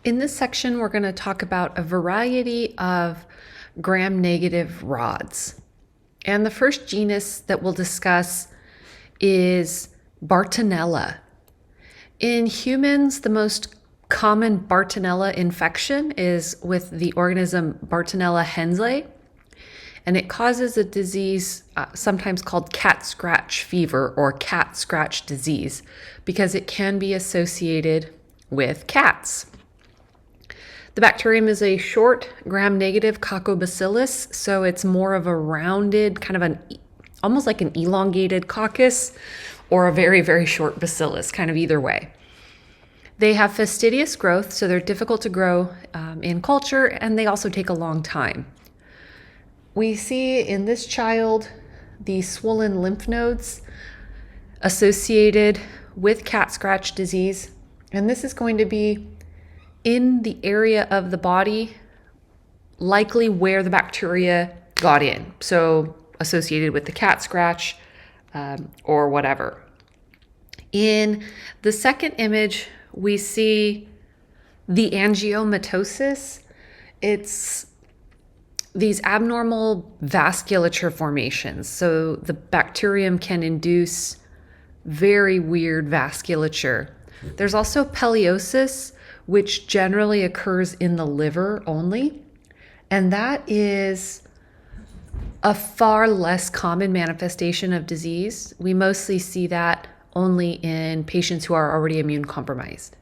In this section, we're going to talk about a variety of gram-negative rods. And the first genus that we'll discuss is Bartonella. In humans, the most common Bartonella infection is with the organism Bartonella henselae, and it causes a disease sometimes called cat scratch fever or cat scratch disease because it can be associated with cats. The bacterium is a short gram-negative coccobacillus, so it's more of a rounded, kind of almost like an elongated coccus or a very, very short bacillus, kind of either way. They have fastidious growth, so they're difficult to grow in culture, and they also take a long time. We see in this child the swollen lymph nodes associated with cat scratch disease, and this is going to be in the area of the body, likely where the bacteria got in, so associated with the cat scratch or whatever. In the second image, we see the angiomatosis. It's these abnormal vasculature formations. So the bacterium can induce very weird vasculature. There's also peliosis, which generally occurs in the liver only. And that is a far less common manifestation of disease. We mostly see that only in patients who are already immune compromised.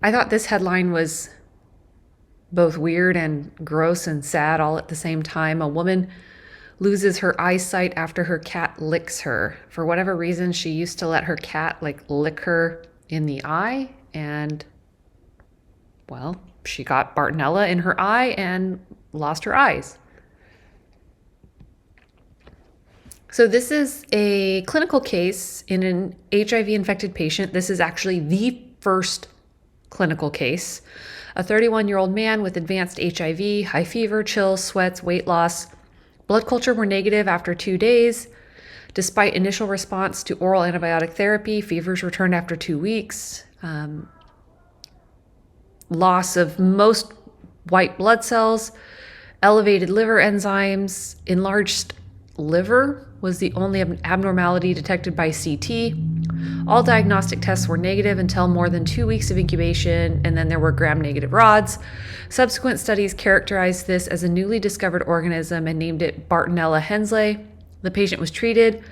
I thought this headline was both weird and gross and sad all at the same time. A woman loses her eyesight after her cat licks her. For whatever reason, she used to let her cat lick her in the eye, and well, she got Bartonella in her eye and lost her eyes. So this is a clinical case in an HIV-infected patient. This is actually the first clinical case. A 31-year-old man with advanced HIV, high fever, chills, sweats, weight loss. Blood culture were negative after 2 days. Despite initial response to oral antibiotic therapy, fevers returned after 2 weeks. Loss of most white blood cells, elevated liver enzymes, enlarged liver was the only abnormality detected by CT. All diagnostic tests were negative until more than 2 weeks of incubation, and then there were gram-negative rods. Subsequent studies characterized this as a newly discovered organism and named it Bartonella henselae. The patient was treated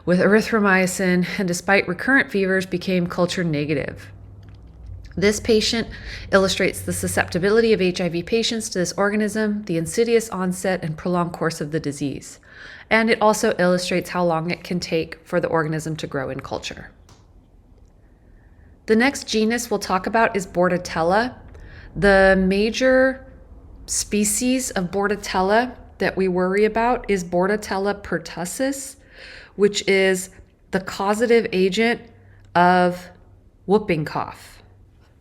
with erythromycin and despite recurrent fevers became culture negative. This patient illustrates the susceptibility of HIV patients to this organism, the insidious onset and prolonged course of the disease. And it also illustrates how long it can take for the organism to grow in culture. The next genus we'll talk about is Bordetella. The major species of Bordetella that we worry about is Bordetella pertussis, which is the causative agent of whooping cough.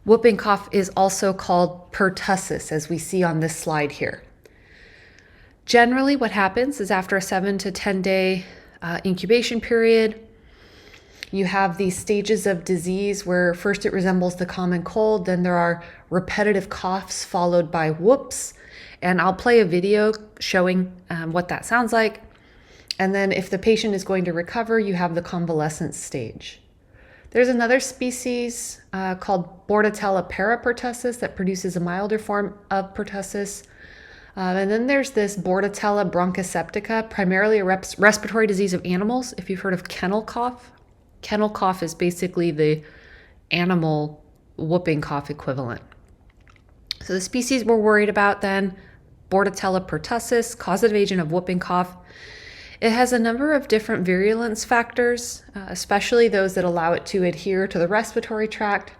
Whooping cough is also called pertussis, as we see on this slide here. Generally, what happens is after a 7 to 10 day incubation period, you have these stages of disease where first it resembles the common cold, then there are repetitive coughs followed by whoops. And I'll play a video showing what that sounds like. And then if the patient is going to recover, you have the convalescence stage. There's another species called Bordetella parapertussis that produces a milder form of pertussis. And then there's this Bordetella bronchoseptica, primarily a respiratory disease of animals. If you've heard of kennel cough is basically the animal whooping cough equivalent. So the species we're worried about then, Bordetella pertussis, causative agent of whooping cough. It has a number of different virulence factors, especially those that allow it to adhere to the respiratory tract,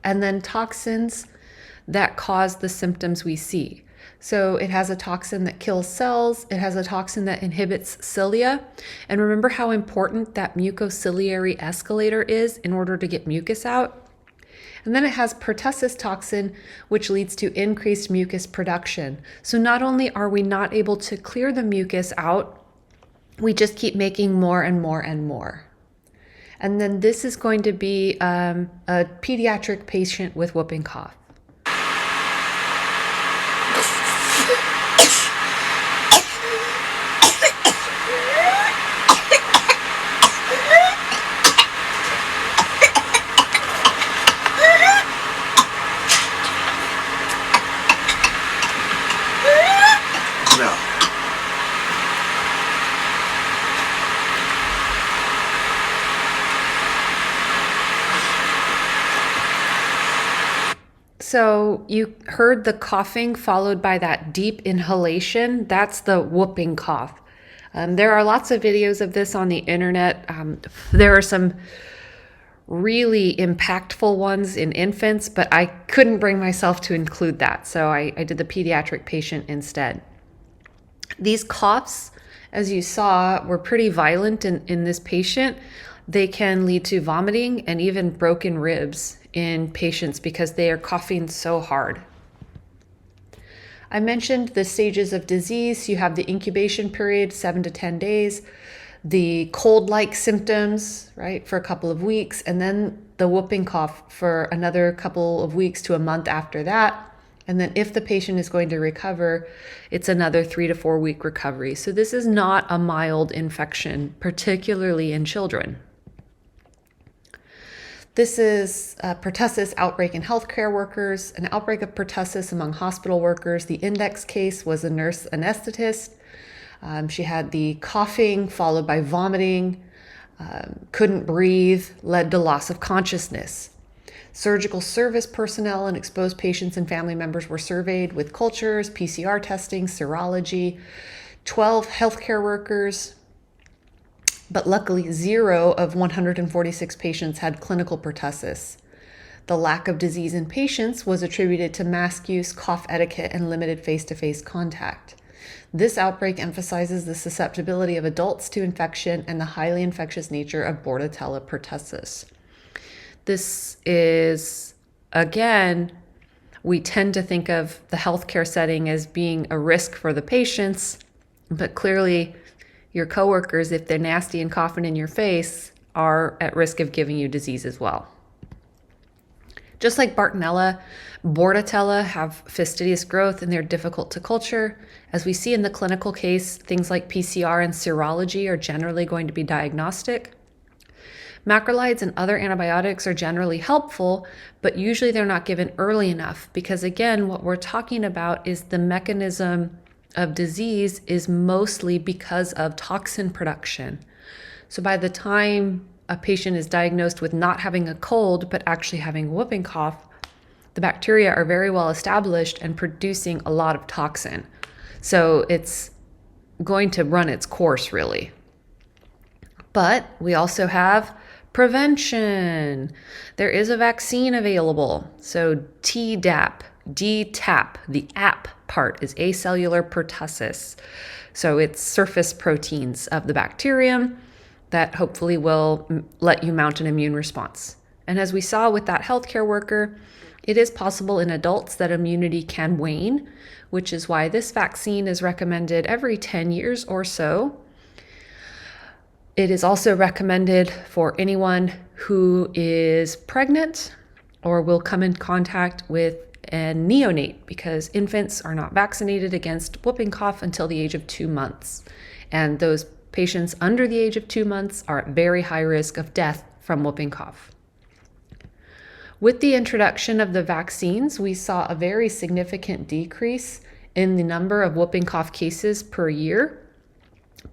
and then toxins that cause the symptoms we see. So it has a toxin that kills cells, it has a toxin that inhibits cilia, and remember how important that mucociliary escalator is in order to get mucus out. And then it has pertussis toxin, which leads to increased mucus production. So not only are we not able to clear the mucus out, we just keep making more and more and more. And then this is going to be a pediatric patient with whooping cough. So you heard the coughing followed by that deep inhalation. That's the whooping cough. There are lots of videos of this on the internet. There are some really impactful ones in infants, but I couldn't bring myself to include that. So I did the pediatric patient instead. These coughs, as you saw, were pretty violent in this patient. They can lead to vomiting and even broken ribs in patients because they are coughing so hard. I mentioned the stages of disease. You have the incubation period, 7 to 10 days, the cold-like symptoms, right, for a couple of weeks, and then the whooping cough for another couple of weeks to a month after that. And then if the patient is going to recover, it's another 3 to 4 week recovery. So this is not a mild infection, particularly in children. This is a pertussis outbreak in healthcare workers, an outbreak of pertussis among hospital workers. The index case was a nurse anesthetist. She had the coughing followed by vomiting, couldn't breathe, led to loss of consciousness. Surgical service personnel and exposed patients and family members were surveyed with cultures, PCR testing, serology, 12 healthcare workers, but luckily 0 of 146 patients had clinical pertussis. The lack of disease in patients was attributed to mask use, cough etiquette, and limited face-to-face contact. This outbreak emphasizes the susceptibility of adults to infection and the highly infectious nature of Bordetella pertussis. This is, again, we tend to think of the healthcare setting as being a risk for the patients, but clearly your coworkers, if they're nasty and coughing in your face, are at risk of giving you disease as well. Just like Bartonella, Bordetella have fastidious growth and they're difficult to culture. As we see in the clinical case, things like PCR and serology are generally going to be diagnostic. Macrolides and other antibiotics are generally helpful, but usually they're not given early enough because, again, what we're talking about is the mechanism of disease is mostly because of toxin production. So by the time a patient is diagnosed with not having a cold, but actually having whooping cough, the bacteria are very well established and producing a lot of toxin. So it's going to run its course, really. But we also have prevention. There is a vaccine available. So Tdap, DTaP, the AP part is acellular pertussis. So it's surface proteins of the bacterium that hopefully will let you mount an immune response. And as we saw with that healthcare worker, it is possible in adults that immunity can wane, which is why this vaccine is recommended every 10 years or so. It is also recommended for anyone who is pregnant or will come in contact with a neonate because infants are not vaccinated against whooping cough until the age of 2 months. And those patients under the age of 2 months are at very high risk of death from whooping cough. With the introduction of the vaccines, we saw a very significant decrease in the number of whooping cough cases per year.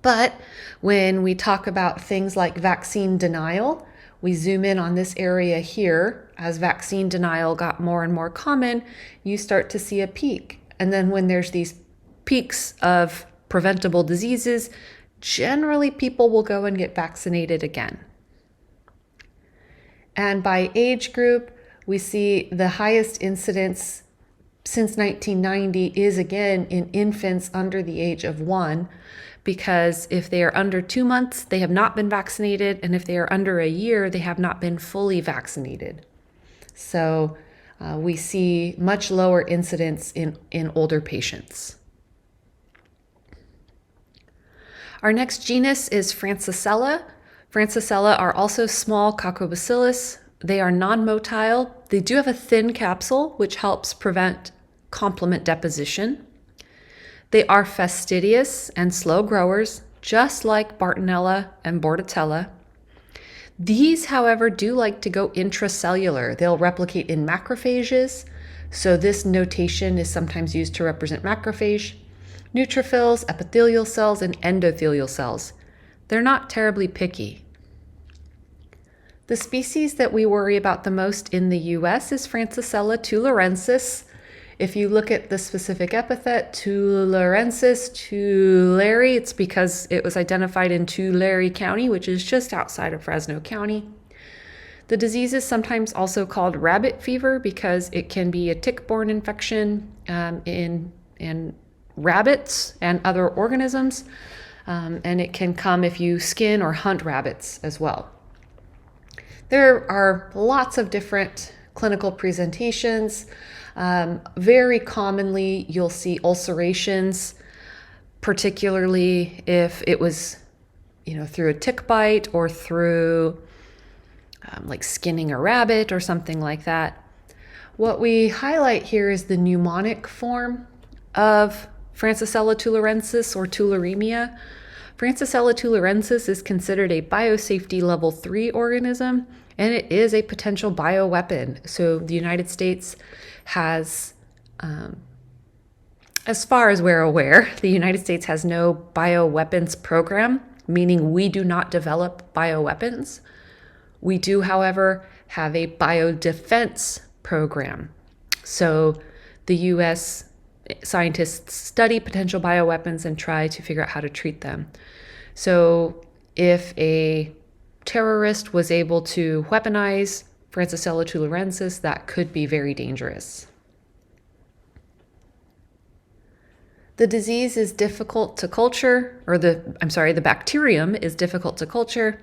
But when we talk about things like vaccine denial, we zoom in on this area here. As vaccine denial got more and more common, you start to see a peak. And then when there's these peaks of preventable diseases, generally people will go and get vaccinated again. And by age group, we see the highest incidence since 1990 is again in infants under the age of 1, because if they are under 2 months, they have not been vaccinated, and if they are under a year, they have not been fully vaccinated. So we see much lower incidence in older patients. Our next genus is Francisella. Francisella are also small coccobacillus. They are non-motile. They do have a thin capsule, which helps prevent complement deposition. They are fastidious and slow growers, just like Bartonella and Bordetella. These, however, do like to go intracellular. They'll replicate in macrophages, so this notation is sometimes used to represent macrophage, neutrophils, epithelial cells, and endothelial cells. They're not terribly picky. The species that we worry about the most in the US is Francisella tularensis. If you look at the specific epithet, tularensis, Tulare, it's because it was identified in Tulare County, which is just outside of Fresno County. The disease is sometimes also called rabbit fever because it can be a tick-borne infection in rabbits and other organisms, and it can come if you skin or hunt rabbits as well. There are lots of different clinical presentations. Very commonly, you'll see ulcerations, particularly if it was, through a tick bite or through like skinning a rabbit or something like that. What we highlight here is the pneumonic form of Francisella tularensis or tularemia. Francisella tularensis is considered a biosafety level 3 organism, and it is a potential bioweapon. So the United States has, as far as we're aware, the United States has no bioweapons program, meaning we do not develop bioweapons. We do, however, have a biodefense program. So the US scientists study potential bioweapons and try to figure out how to treat them. So if a terrorist was able to weaponize Francisella tularensis, that could be very dangerous. The disease is difficult to culture, or the bacterium is difficult to culture,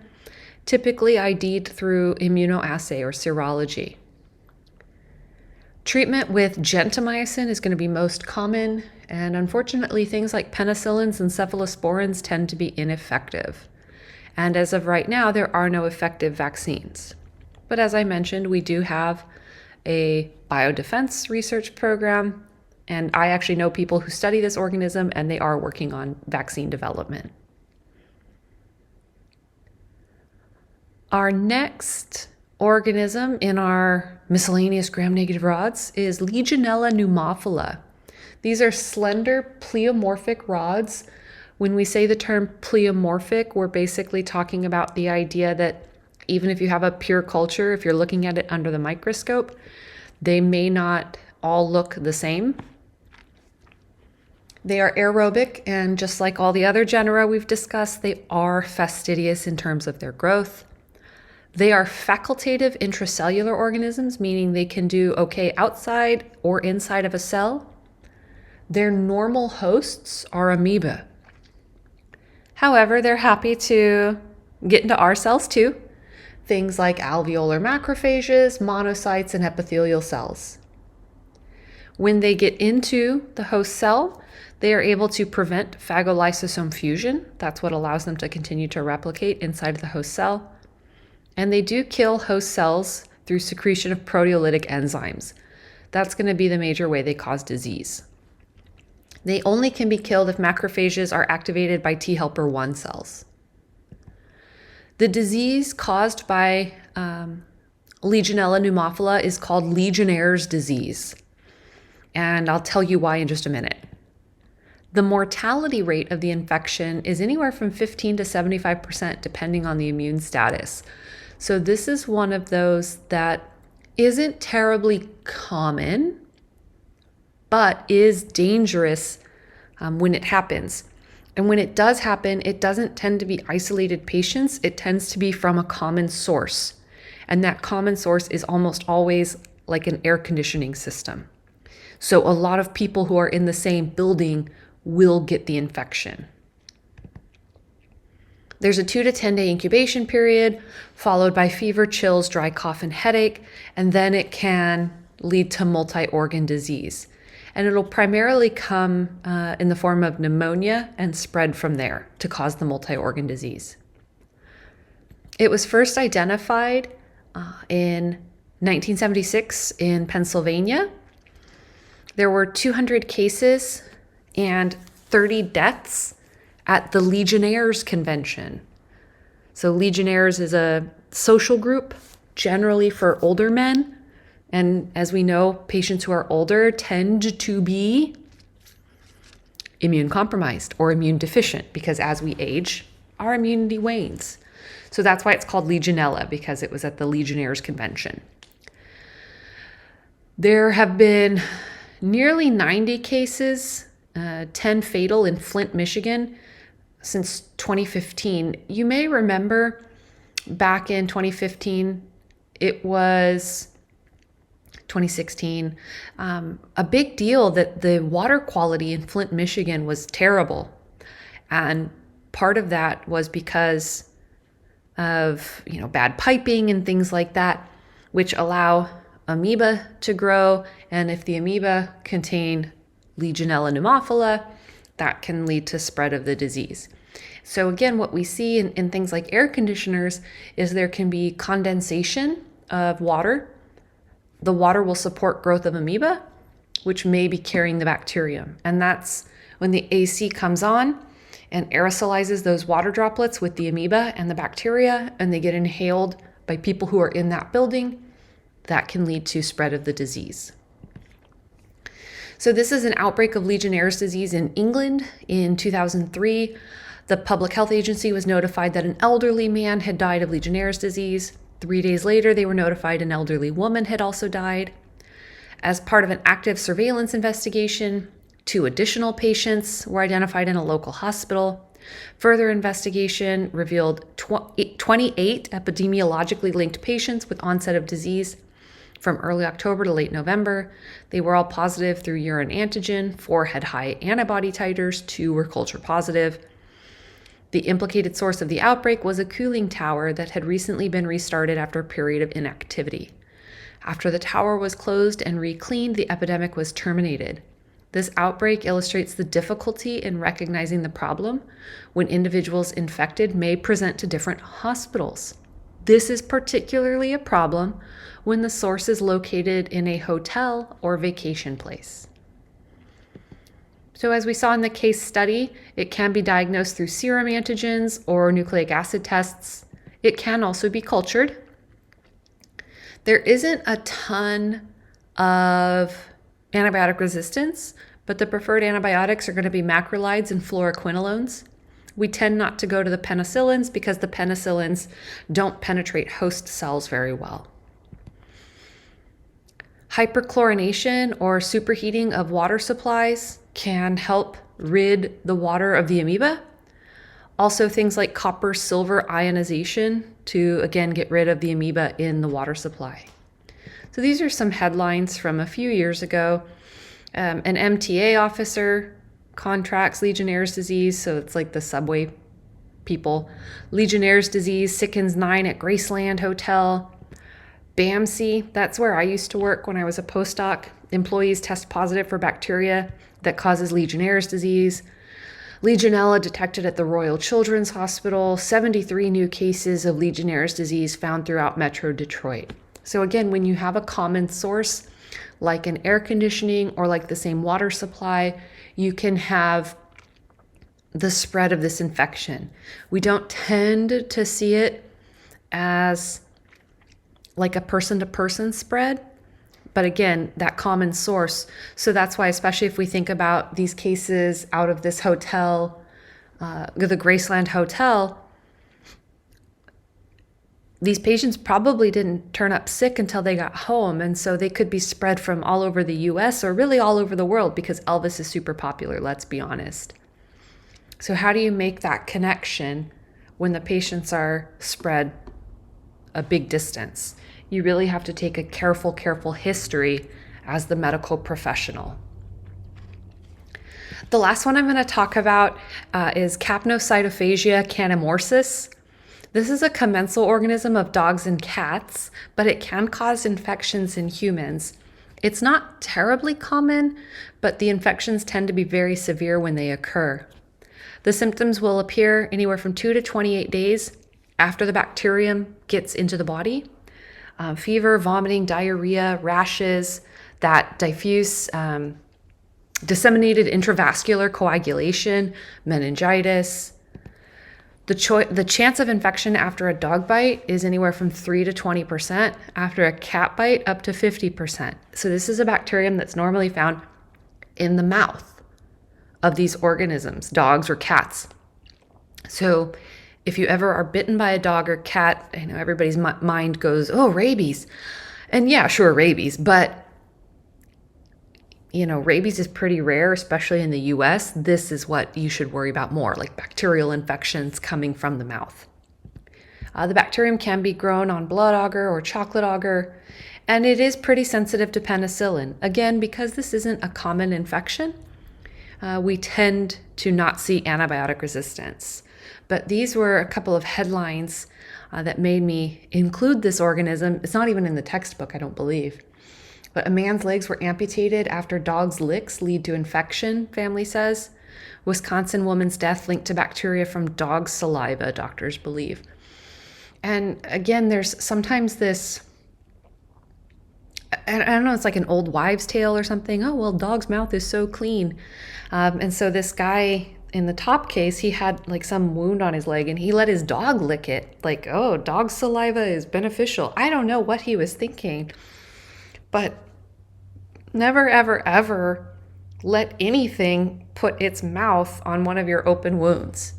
typically ID'd through immunoassay or serology. Treatment with gentamicin is going to be most common, and unfortunately things like penicillins and cephalosporins tend to be ineffective. And as of right now, there are no effective vaccines. But as I mentioned, we do have a biodefense research program, and I actually know people who study this organism, and they are working on vaccine development. Our next organism in our miscellaneous gram-negative rods is Legionella pneumophila. These are slender pleomorphic rods. When we say the term pleomorphic, we're basically talking about the idea that even if you have a pure culture, if you're looking at it under the microscope, they may not all look the same. They are aerobic, and just like all the other genera we've discussed, they are fastidious in terms of their growth. They are facultative intracellular organisms, meaning they can do okay outside or inside of a cell. Their normal hosts are amoeba. However, they're happy to get into our cells too. Things like alveolar macrophages, monocytes, and epithelial cells. When they get into the host cell, they are able to prevent phagolysosome fusion. That's what allows them to continue to replicate inside of the host cell. And they do kill host cells through secretion of proteolytic enzymes. That's going to be the major way they cause disease. They only can be killed if macrophages are activated by T helper 1 cells. The disease caused by Legionella pneumophila is called Legionnaire's disease. And I'll tell you why in just a minute. The mortality rate of the infection is anywhere from 15 to 75% depending on the immune status. So this is one of those that isn't terribly common, but is dangerous when it happens. And when it does happen, it doesn't tend to be isolated patients. It tends to be from a common source. And that common source is almost always like an air conditioning system. So a lot of people who are in the same building will get the infection. There's a 2 to 10 day incubation period, followed by fever, chills, dry cough, and headache, and then it can lead to multi-organ disease. And it'll primarily come in the form of pneumonia and spread from there to cause the multi-organ disease. It was first identified in 1976 in Pennsylvania. There were 200 cases and 30 deaths at the Legionnaires' Convention. So Legionnaires is a social group, generally for older men. And as we know, patients who are older tend to be immune compromised or immune deficient because as we age, our immunity wanes. So that's why it's called Legionella, because it was at the Legionnaires' Convention. There have been nearly 90 cases, 10 fatal in Flint, Michigan, since 2015. You may remember back in 2015, it was 2016, a big deal that the water quality in Flint, Michigan was terrible. And part of that was because of, bad piping and things like that, which allow amoeba to grow. And if the amoeba contain Legionella pneumophila, that can lead to spread of the disease. So again, what we see in things like air conditioners is there can be condensation of water. The water will support growth of amoeba, which may be carrying the bacterium. And that's when the AC comes on and aerosolizes those water droplets with the amoeba and the bacteria, and they get inhaled by people who are in that building. That can lead to spread of the disease. So this is an outbreak of Legionnaire's disease in England in 2003. The Public Health Agency was notified that an elderly man had died of Legionnaire's disease. 3 days later, they were notified an elderly woman had also died. As part of an active surveillance investigation, 2 additional patients were identified in a local hospital. Further investigation revealed 28 epidemiologically linked patients with onset of disease from early October to late November. They were all positive through urine antigen. 4 had high antibody titers, 2 were culture positive. The implicated source of the outbreak was a cooling tower that had recently been restarted after a period of inactivity. After the tower was closed and re-cleaned, the epidemic was terminated. This outbreak illustrates the difficulty in recognizing the problem when individuals infected may present to different hospitals. This is particularly a problem when the source is located in a hotel or vacation place. So as we saw in the case study, it can be diagnosed through serum antigens or nucleic acid tests. It can also be cultured. There isn't a ton of antibiotic resistance, but the preferred antibiotics are going to be macrolides and fluoroquinolones. We tend not to go to the penicillins because the penicillins don't penetrate host cells very well. Hyperchlorination or superheating of water supplies can help rid the water of the amoeba. Also things like copper silver ionization to again get rid of the amoeba in the water supply. So these are some headlines from a few years ago. An MTA officer contracts Legionnaire's disease, so it's like the subway people. Legionnaire's disease sickens 9 at Graceland Hotel. BAMC, that's where I used to work when I was a postdoc. Employees test positive for bacteria that causes Legionnaire's disease. Legionella detected at the Royal Children's Hospital. 73 new cases of Legionnaire's disease found throughout Metro Detroit. So again, when you have a common source like an air conditioning or like the same water supply, you can have the spread of this infection. We don't tend to see it as like a person-to-person spread, but again, that common source. So that's why, especially if we think about these cases out of this hotel, the Graceland Hotel, these patients probably didn't turn up sick until they got home. And so they could be spread from all over the US or really all over the world because Elvis is super popular, let's be honest. So how do you make that connection when the patients are spread a big distance? You really have to take a careful history as the medical professional. The last one I'm going to talk about is Capnocytophagea canimorsus. This is a commensal organism of dogs and cats, but it can cause infections in humans. It's not terribly common, but the infections tend to be very severe when they occur. The symptoms will appear anywhere from 2 to 28 days after the bacterium gets into the body. Fever, vomiting, diarrhea, rashes, that diffuse disseminated intravascular coagulation, meningitis. The chance of infection after a dog bite is anywhere from 3 to 20%, after a cat bite up to 50%. So this is a bacterium that's normally found in the mouth of these organisms, dogs or cats. So if you ever are bitten by a dog or cat, I know everybody's mind goes, oh, rabies. And yeah, sure, rabies, but rabies is pretty rare, especially in the US. This is what you should worry about more, like bacterial infections coming from the mouth. The bacterium can be grown on blood agar or chocolate agar, and it is pretty sensitive to penicillin. Again, because this isn't a common infection, we tend to not see antibiotic resistance. But these were a couple of headlines that made me include this organism. It's not even in the textbook, I don't believe. But a man's legs were amputated after dog's licks lead to infection, family says. Wisconsin woman's death linked to bacteria from dog's saliva, doctors believe. And again, there's sometimes this, I don't know, it's like an old wives' tale or something. Oh, well, dog's mouth is so clean. And so this guy in the top case, he had like some wound on his leg and he let his dog lick it. Like, oh, dog saliva is beneficial. I don't know what he was thinking. But never, ever, ever let anything put its mouth on one of your open wounds.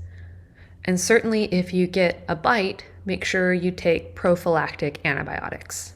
And certainly if you get a bite, make sure you take prophylactic antibiotics.